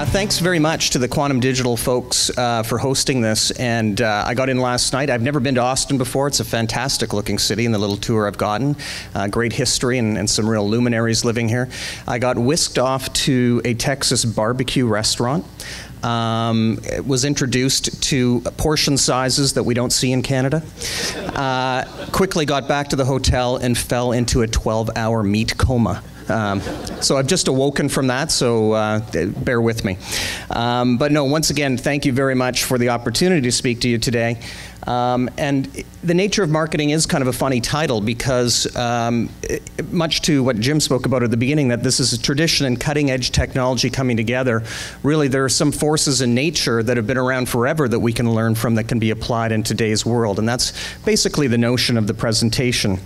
Thanks very much to the QuantumDigital folks for hosting this. And I got in last night. I've never been to Austin before. It's a fantastic looking city in the little tour I've gotten. Great history and some real luminaries living here. I got whisked off to a Texas barbecue restaurant. Was introduced to portion sizes that we don't see in Canada. Quickly got back to the hotel and fell into a 12-hour meat coma. So I've just awoken from that, so bear with me. But no, once again, thank you very much for the opportunity to speak to you today. And the nature of marketing is kind of a funny title because much to what Jim spoke about at the beginning, that this is a tradition and cutting edge technology coming together, really there are some forces in nature that have been around forever that we can learn from that can be applied in today's world. And that's basically the notion of the presentation.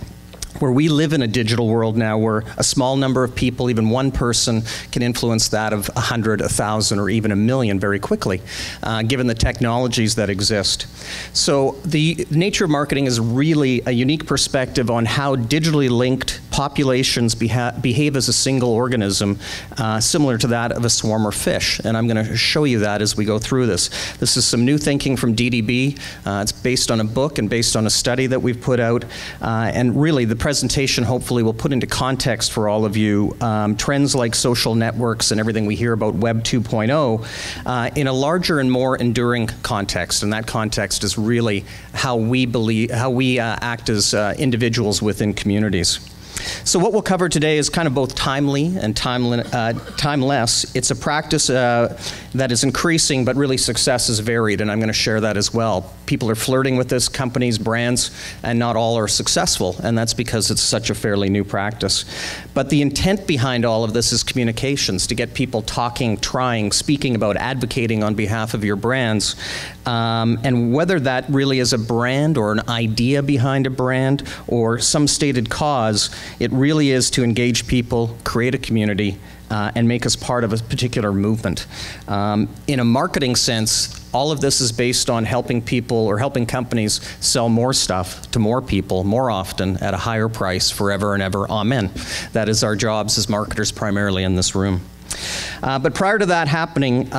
Where we live in a digital world now where a small number of people, even one person, can influence that of 100, 1,000, or even 1,000,000 very quickly, given the technologies that exist. So the nature of marketing is really a unique perspective on how digitally linked populations behave as a single organism, similar to that of a swarm or fish. And I'm going to show you that as we go through this. This is some new thinking from DDB. It's based on a book and based on a study that we've put out. And really, the presentation hopefully will put into context for all of you trends like social networks and everything we hear about Web 2.0 in a larger and more enduring context. And that context is really how we act as individuals within communities. So what we'll cover today is kind of both timely and timeless. It's a practice that is increasing, but really success is varied, and I'm going to share that as well. People are flirting with this, companies, brands, and not all are successful, and that's because it's such a fairly new practice. But the intent behind all of this is communications, to get people talking, trying, speaking about, advocating on behalf of your brands. And whether that really is a brand or an idea behind a brand or some stated cause, it really is to engage people, create a community, and make us part of a particular movement. In a marketing sense, all of this is based on helping people or helping companies sell more stuff to more people more often at a higher price forever and ever. Amen. That is our jobs as marketers primarily in this room. But prior to that happening,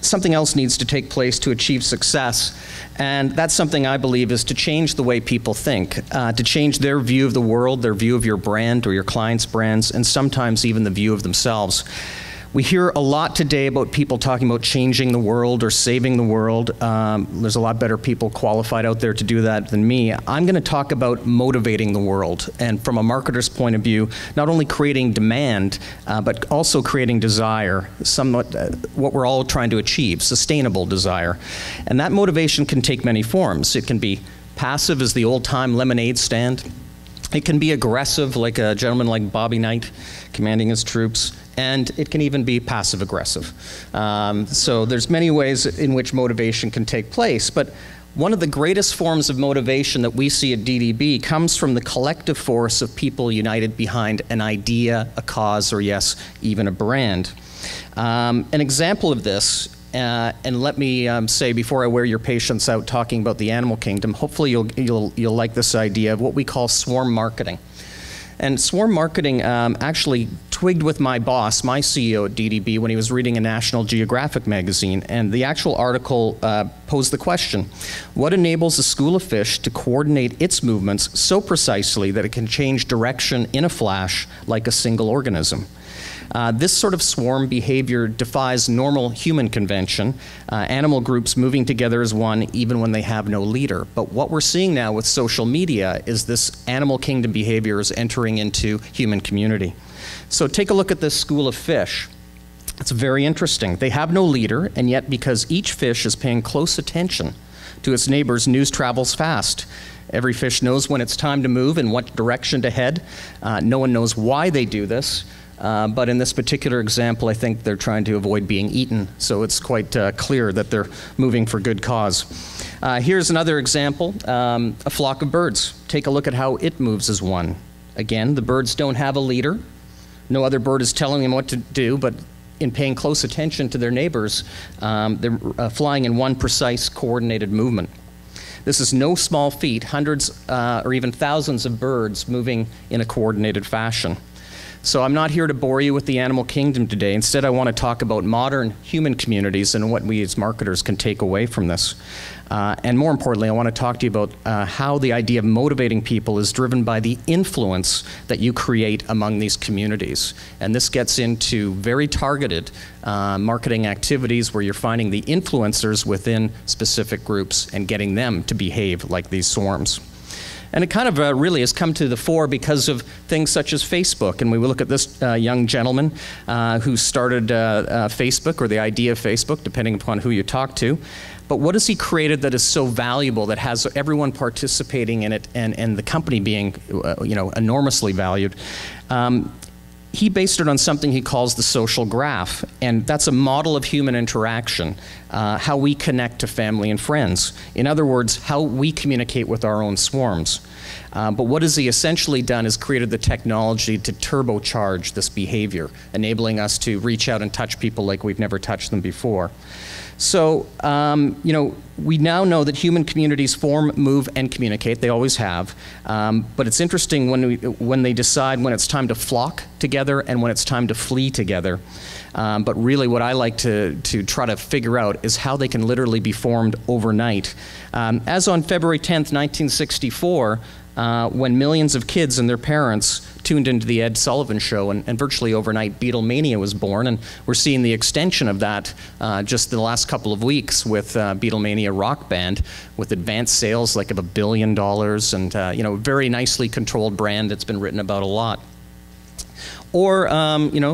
something else needs to take place to achieve success. And that's something I believe is to change the way people think, to change their view of the world, their view of your brand or your clients' brands, and sometimes even the view of themselves. We hear a lot today about people talking about changing the world or saving the world. There's a lot better people qualified out there to do that than me. I'm going to talk about motivating the world, and from a marketer's point of view, not only creating demand, but also creating desire, somewhat what we're all trying to achieve, sustainable desire. And that motivation can take many forms. It can be passive as the old-time lemonade stand. It can be aggressive, like a gentleman like Bobby Knight commanding his troops. And it can even be passive-aggressive. So there's many ways in which motivation can take place, but one of the greatest forms of motivation that we see at DDB comes from the collective force of people united behind an idea, a cause, or yes, even a brand. An example of this, and let me say before I wear your patience out talking about the animal kingdom, hopefully you'll like this idea of what we call swarm marketing. And swarm marketing actually twigged with my boss, my CEO at DDB, when he was reading a National Geographic magazine. And the actual article posed the question, what enables a school of fish to coordinate its movements so precisely that it can change direction in a flash like a single organism? This sort of swarm behavior defies normal human convention, animal groups moving together as one even when they have no leader. But what we're seeing now with social media is this animal kingdom behavior is entering into human community. So take a look at this school of fish. It's very interesting. They have no leader, and yet because each fish is paying close attention to its neighbors, news travels fast. Every fish knows when it's time to move and what direction to head. No one knows why they do this. But in this particular example, I think they're trying to avoid being eaten, so it's quite clear that they're moving for good cause. Here's another example, a flock of birds. Take a look at how it moves as one. Again, the birds don't have a leader. No other bird is telling them what to do, but in paying close attention to their neighbors, they're flying in one precise, coordinated movement. This is no small feat, hundreds or even thousands of birds moving in a coordinated fashion. So I'm not here to bore you with the animal kingdom today. Instead, I want to talk about modern human communities and what we as marketers can take away from this. And more importantly, I want to talk to you about how the idea of motivating people is driven by the influence that you create among these communities. And this gets into very targeted marketing activities where you're finding the influencers within specific groups and getting them to behave like these swarms. And it kind of really has come to the fore because of things such as Facebook. And we look at this young gentleman who started Facebook, or the idea of Facebook, depending upon who you talk to. But what has he created that is so valuable, that has everyone participating in it and the company being enormously valued? He based it on something he calls the social graph, and that's a model of human interaction, how we connect to family and friends. In other words, how we communicate with our own swarms. But what has he essentially done is created the technology to turbocharge this behavior, enabling us to reach out and touch people like we've never touched them before. So, we now know that human communities form, move, and communicate. They always have. But it's interesting when they decide when it's time to flock together and when it's time to flee together. But really what I like to try to figure out is how they can literally be formed overnight. As on February 10th, 1964, when millions of kids and their parents tuned into the Ed Sullivan Show, and virtually overnight Beatlemania was born, and we're seeing the extension of that just the last couple of weeks with Beatlemania Rock Band, with advanced sales like of $1 billion, and very nicely controlled brand that's been written about a lot. Or,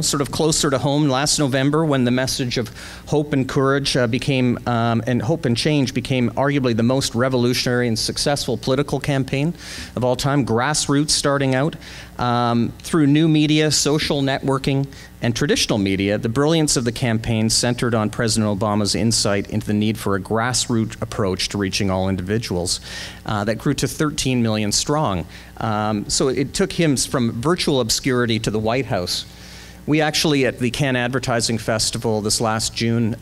sort of closer to home, last November, when the message of hope and courage and hope and change became arguably the most revolutionary and successful political campaign of all time, grassroots starting out. Through new media, social networking, and traditional media, the brilliance of the campaign centered on President Obama's insight into the need for a grassroots approach to reaching all individuals. That grew to 13 million strong. So it took him from virtual obscurity to the White House. We actually, at the Cannes Advertising Festival this last June,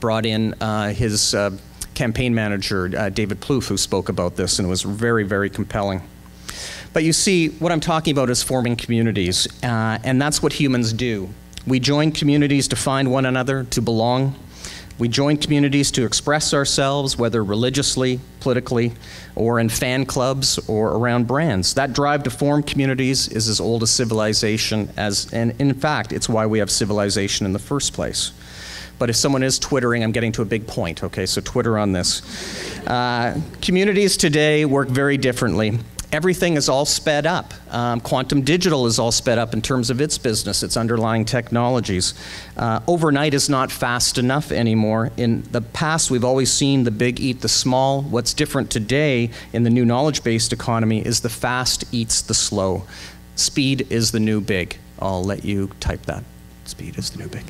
brought in his campaign manager, David Plouffe, who spoke about this, and it was very, very compelling. But you see, what I'm talking about is forming communities, and that's what humans do. We join communities to find one another, to belong. We join communities to express ourselves, whether religiously, politically, or in fan clubs or around brands. That drive to form communities is as old as civilization, and in fact, it's why we have civilization in the first place. But if someone is twittering, I'm getting to a big point, okay, so Twitter on this. Communities today work very differently. Everything is all sped up. QuantumDigital is all sped up in terms of its business, its underlying technologies. Overnight is not fast enough anymore. In the past, we've always seen the big eat the small. What's different today in the new knowledge-based economy is the fast eats the slow. Speed is the new big. I'll let you type that. Speed is the new big.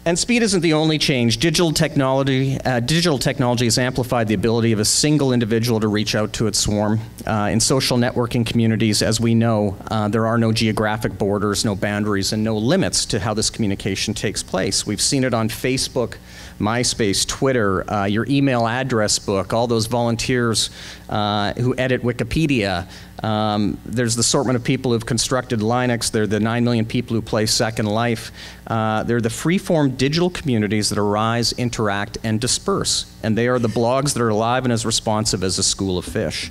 And speed isn't the only change. Digital technology has amplified the ability of a single individual to reach out to its swarm. In social networking communities, as we know, there are no geographic borders, no boundaries, and no limits to how this communication takes place. We've seen it on Facebook, MySpace, Twitter, your email address book, all those volunteers who edit Wikipedia. There's the assortment of people who've constructed Linux. They're the 9 million people who play Second Life. They're the free-form digital communities that arise, interact, and disperse. And they are the blogs that are alive and as responsive as a school of fish.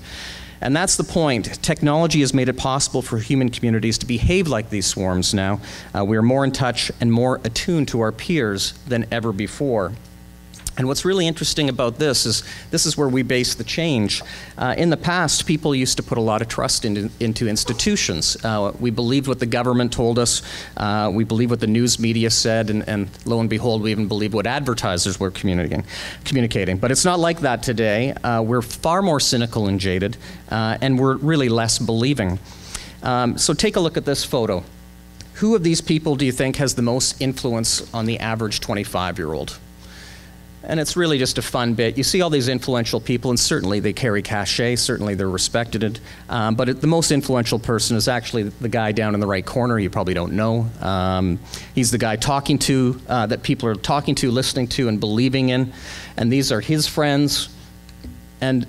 And that's the point. Technology has made it possible for human communities to behave like these swarms now. We are more in touch and more attuned to our peers than ever before. And what's really interesting about this is where we base the change. In the past, people used to put a lot of trust into institutions. We believed what the government told us. We believed what the news media said, and lo and behold, we even believed what advertisers were communicating. But it's not like that today. We're far more cynical and jaded, and we're really less believing. So take a look at this photo. Who of these people do you think has the most influence on the average 25-year-old? And it's really just a fun bit. You see all these influential people, and certainly they carry cachet, certainly they're respected. But the most influential person is actually the guy down in the right corner. You probably don't know. He's the guy talking to, that people are talking to, listening to, and believing in. And these are his friends. And